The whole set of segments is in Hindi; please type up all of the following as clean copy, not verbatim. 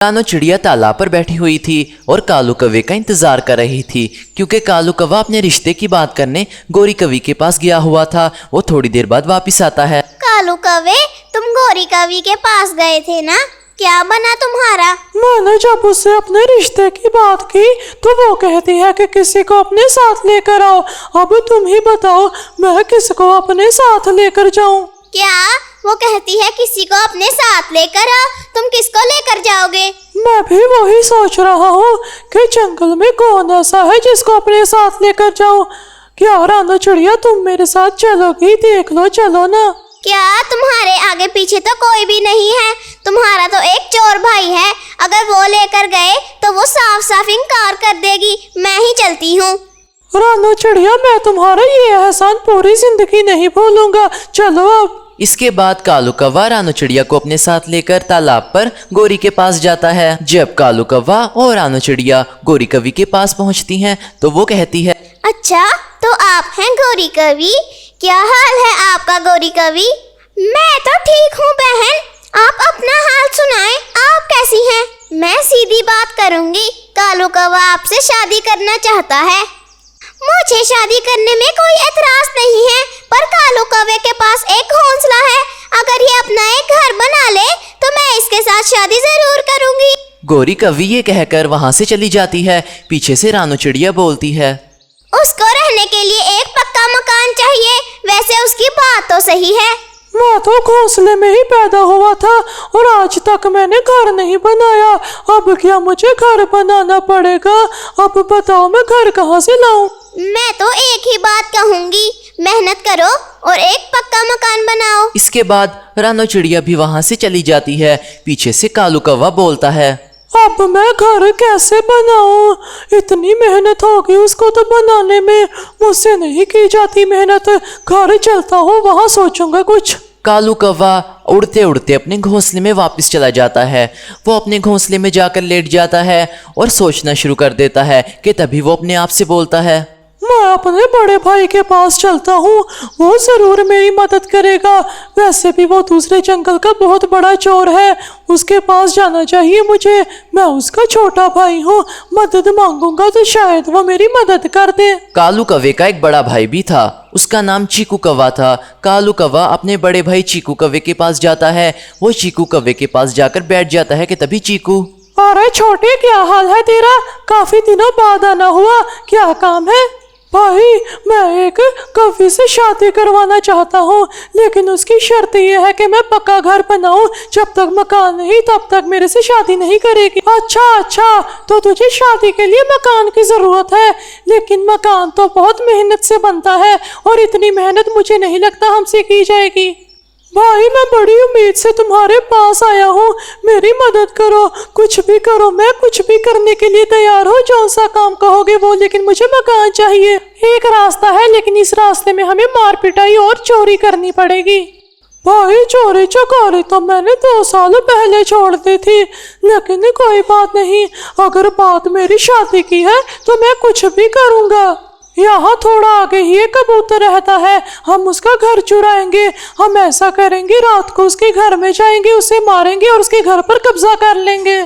रानो चिड़िया तालाब पर बैठी हुई थी और कालू कौवे का इंतजार कर रही थी, क्योंकि कालू कौवा अपने रिश्ते की बात करने गोरी कवि के पास गया हुआ था। वो थोड़ी देर बाद वापस आता है। कालू कौवे, तुम गोरी कवि के पास गए थे ना, क्या बना तुम्हारा? मैंने जब उससे अपने रिश्ते की बात की तो वो कहती है कि किसी को अपने साथ लेकर आओ। अब तुम ही बताओ, मैं किसको अपने साथ लेकर जाऊं? क्या वो कहती है किसी को अपने साथ लेकर आओ? तुम किसको लेकर जाओगे? मैं भी वही सोच रहा हूँ कि जंगल में कौन ऐसा है जिसको अपने साथ लेकर जाऊं। क्या रानो चिड़िया, तुम मेरे साथ चलोगी? देख लो, चलो ना। क्या तुम्हारे आगे पीछे तो कोई भी नहीं है? तुम्हारा तो एक चोर भाई है, अगर वो लेकर गए तो वो साफ साफ इनकार कर देगी। मैं ही चलती हूँ। रानो चिड़िया, मैं तुम्हारा ये एहसान पूरी जिंदगी नहीं भूलूंगा। चलो अब। इसके बाद कालू कौवा रानो चिड़िया को अपने साथ लेकर तालाब पर गोरी के पास जाता है। जब कालू कौवा और रानो चिड़िया गोरी कवि के पास पहुंचती हैं तो वो कहती है, अच्छा, तो आप हैं गोरी कवि? क्या हाल है आपका गोरी कवि? मैं तो ठीक हूँ बहन, आप अपना हाल सुनाएं, आप कैसी हैं? मैं सीधी बात करूंगी, कालू कौवा आपसे शादी करना चाहता है। मुझे शादी करने में कोई एतराज नहीं है, पर कालू कौवे के पास एक हौसला है। अगर ये अपना एक घर बना ले तो मैं इसके साथ शादी जरूर करूंगी। गोरी कवि ये कहकर वहां से चली जाती है। पीछे से रानो चिड़िया बोलती है, उसको रहने के लिए एक पक्का मकान चाहिए। वैसे उसकी बात तो सही है। मैं तो घोंसले में ही पैदा हुआ था और आज तक मैंने घर नहीं बनाया। अब क्या मुझे घर बनाना पड़ेगा? अब बताओ, मैं घर कहाँ से लाऊं? मैं तो एक ही बात कहूंगी, मेहनत करो और एक पक्का मकान बनाओ। इसके बाद रानो चिड़िया भी वहां से चली जाती है। पीछे से कालू कौवा बोलता है, अब मैं घर कैसे बनाऊं? इतनी मेहनत होगी उसको तो बनाने में, मुझसे नहीं की जाती मेहनत। घर चलता हूँ, वहाँ सोचूंगा कुछ। कालू कौवा उड़ते उड़ते अपने घोंसले में वापस चला जाता है। वो अपने घोंसले में जाकर लेट जाता है और सोचना शुरू कर देता है कि तभी वो अपने आप से बोलता है, मैं अपने बड़े भाई के पास चलता हूँ, वो जरूर मेरी मदद करेगा। वैसे भी वो दूसरे जंगल का बहुत बड़ा चोर है, उसके पास जाना चाहिए मुझे। मैं उसका छोटा भाई हूँ, मदद मांगूंगा तो शायद वो मेरी मदद कर दे। कालू कौवे का एक बड़ा भाई भी था, उसका नाम चीकू कौवा था। कालू कौवा अपने बड़े भाई चीकू कौवे के पास जाता है। वो चीकू कौवे के पास जाकर बैठ जाता है कि तभी चीकू, अरे छोटे, क्या हाल है तेरा? काफी दिनों बाद आना हुआ, क्या काम है? भाई, मैं एक कवि से शादी करवाना चाहता हूँ, लेकिन उसकी शर्त यह है कि मैं पक्का घर बनाऊं। जब तक मकान नहीं तब तक मेरे से शादी नहीं करेगी। अच्छा, तो तुझे शादी के लिए मकान की जरूरत है, लेकिन मकान तो बहुत मेहनत से बनता है और इतनी मेहनत मुझे नहीं लगता हमसे की जाएगी। भाई, मैं बड़ी उम्मीद से तुम्हारे पास आया हूँ, मेरी मदद करो, कुछ भी करो, मैं कुछ भी करने के लिए तैयार हूँ। जौन सा काम कहोगे वो, लेकिन मुझे मकान चाहिए। एक रास्ता है, लेकिन इस रास्ते में हमें मार पिटाई और चोरी करनी पड़ेगी। भाई, चोरी चकारी तो मैंने 2 साल पहले छोड़ दी थी, लेकिन कोई बात नहीं, अगर बात मेरी शादी की है तो मैं कुछ भी करूँगा। यहाँ थोड़ा आगे ही एक कबूतर रहता है, हम उसका घर चुराएंगे। हम ऐसा करेंगे, रात को उसके घर में जाएंगे, उसे मारेंगे और उसके घर पर कब्जा कर लेंगे।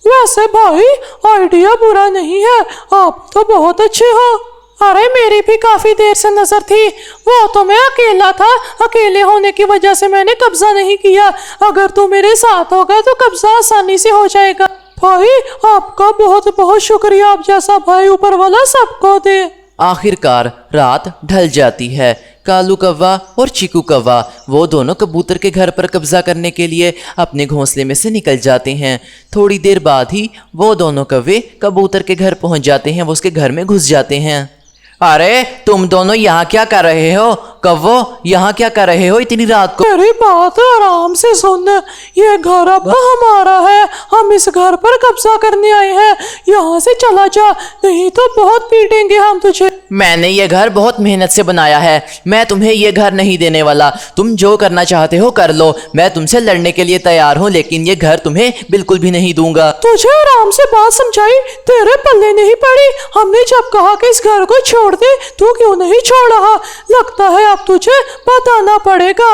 वैसे भाई, आइडिया बुरा नहीं है, आप तो बहुत अच्छे हो। अरे, मेरी भी काफी देर से नजर थी, वो तो मैं अकेला था, अकेले होने की वजह से मैंने कब्जा नहीं किया। अगर तू मेरे साथ होगा तो कब्जा आसानी से हो जाएगा। भाई, आपका बहुत बहुत शुक्रिया, आप जैसा भाई ऊपर वाला सबको दे। आखिरकार रात ढल जाती है। कालू कौवा और चीकू कौवा वो दोनों कबूतर के घर पर कब्जा करने के लिए अपने घोंसले में से निकल जाते हैं। थोड़ी देर बाद ही वो दोनों कौवे कबूतर के घर पहुंच जाते हैं। वो उसके घर में घुस जाते हैं। अरे, तुम दोनों यहाँ क्या कर रहे हो? कौवो, यहाँ क्या कर रहे हो इतनी रात को? मेरी बात आराम से सुन, ये घर अब हमारा है, हम इस घर पर कब्जा करने आए हैं। यहाँ से चला जा, नहीं तो बहुत पीटेंगे हम तुझे। मैंने ये घर बहुत मेहनत से बनाया है, मैं तुम्हें ये घर नहीं देने वाला। तुम जो करना चाहते हो कर लो, मैं तुमसे लड़ने के लिए तैयार हूँ, लेकिन ये घर तुम्हें बिल्कुल भी नहीं दूंगा। तुझे आराम से बात समझाई, तेरे पल्ले नहीं पड़ी। हमने जब कहा कि इस घर को छोड़ दे, तू क्यों नहीं छोड़ रहा? लगता है अब तुझे बताना पड़ेगा।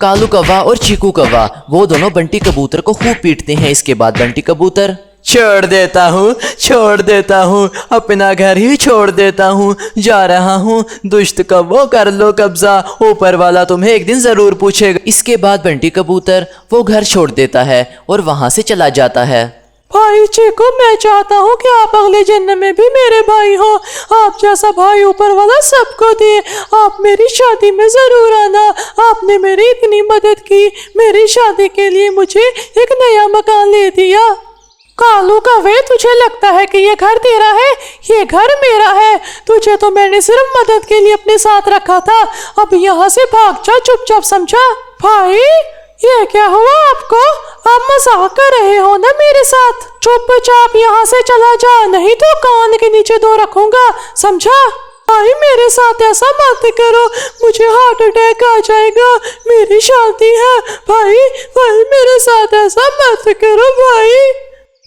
कालू कौवा और चीकू कौवा वो दोनों बंटी कबूतर को खूब पीटते हैं। इसके बाद बंटी कबूतर छोड़ देता हूँ, अपना घर ही छोड़ देता हूँ, जा रहा हूँ, दुष्ट कौवों कर लो कब्जा, ऊपर वाला तुम्हें एक दिन जरूर पूछेगा। इसके बाद बंटी कबूतर वो घर छोड़ देता है और वहां से चला जाता है। भाई चीकू, मैं चाहता हूँ कि आप अगले जन्म में भी मेरे भाई हो। आप जैसा भाई ऊपर वाला सबको दे। आप मेरी शादी में जरूर आना। आपने मेरी इतनी मदद की, मेरी शादी के लिए मुझे एक नया मकान ले दिया। कालू कौवे, तुझे लगता है कि ये घर तेरा है? ये घर मेरा है। तुझे तो मैंने सिर्फ मदद के लिए अपने साथ रखा था। अब यहाँ से भाग जा चुपचाप, समझा? भाई ये क्या हुआ आपको? आप मजाक कर रहे हो ना मेरे साथ? चुपचाप यहाँ से चला जा, नहीं तो कान के नीचे दो रखूंगा, समझा? भाई मेरे साथ ऐसा मत करो, मुझे हार्ट अटैक आ जाएगा, मेरी शादी है। भाई मेरे साथ ऐसा मत करो भाई।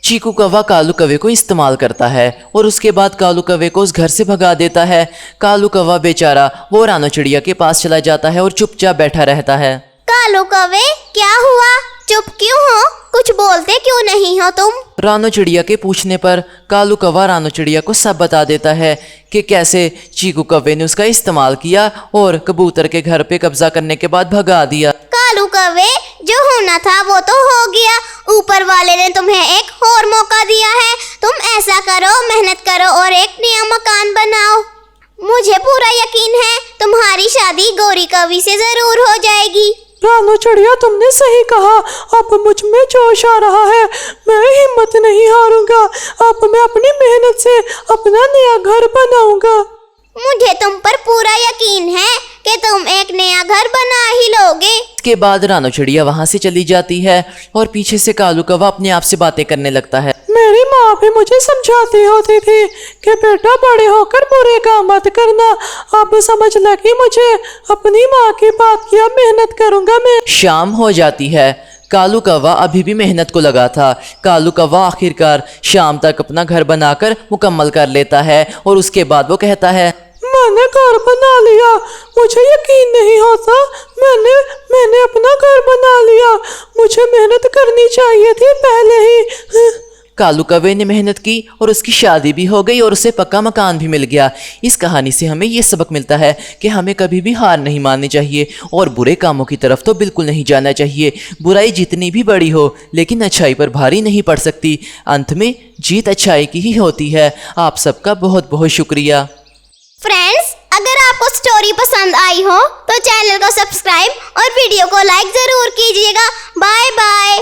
चीकू कौवा कालू कौवे को इस्तेमाल करता है और उसके बाद कालू कौवे को उस घर से भगा देता है। कालू कौवा बेचारा वो रानो चिड़िया के पास चला जाता है और चुपचाप बैठा रहता है। कालू कौवे, क्या हुआ? चुप क्यों हो? कुछ बोलते क्यों नहीं हो तुम? रानो चिड़िया के पूछने पर कालू कौवा रानो चिड़िया को सब बता देता है कि कैसे चीकू कौवे ने उसका इस्तेमाल किया और कबूतर के घर पे कब्जा करने के बाद भगा दिया। कालू कौवे, जो होना था वो तो हो गया। ऊपर वाले ने तुम्हें एक और मौका दिया है। तुम ऐसा करो, मेहनत करो और एक नया मकान बनाओ। मुझे पूरा यकीन है तुम्हारी शादी गौरी कवि से जरूर हो जाएगी। रानो चिड़िया, तुमने सही कहा। अब मुझ में जोश आ रहा है, मैं हिम्मत नहीं हारूंगा। अब मैं अपनी मेहनत से अपना नया घर बनाऊंगा। मुझे तुम पर पूरा यकीन है कि तुम एक नया घर बना ही लोगे। इसके बाद रानो चिड़िया वहां से चली जाती है और पीछे से कालू कौवा अपने आप से बातें करने लगता है। मेरी माँ भी मुझे समझाती होती थी कि बेटा बड़े होकर बुरे काम मत करना। अब समझ लगी मुझे, अपनी माँ की बात की अब मेहनत करूंगा मैं। शाम हो जाती है। कालू कौवा अभी भी मेहनत को लगा था। कालू कौवा आखिरकार शाम तक अपना घर बनाकर मुकम्मल कर लेता है और उसके बाद वो कहता है, मैंने घर बना लिया। मुझे यकीन नहीं होता, मैंने अपना घर बना लिया। मुझे मेहनत करनी चाहिए थी पहले ही। कालू कौवे ने मेहनत की और उसकी शादी भी हो गई और उसे पक्का मकान भी मिल गया। इस कहानी से हमें ये सबक मिलता है कि हमें कभी भी हार नहीं माननी चाहिए और बुरे कामों की तरफ तो बिल्कुल नहीं जाना चाहिए। बुराई जितनी भी बड़ी हो लेकिन अच्छाई पर भारी नहीं पड़ सकती। अंत में जीत अच्छाई की ही होती है। आप सबका बहुत बहुत शुक्रिया। फ्रेंड्स, अगर आपको स्टोरी पसंद आई हो तो चैनल को सब्सक्राइब और वीडियो को लाइक जरूर कीजिएगा। Bye bye.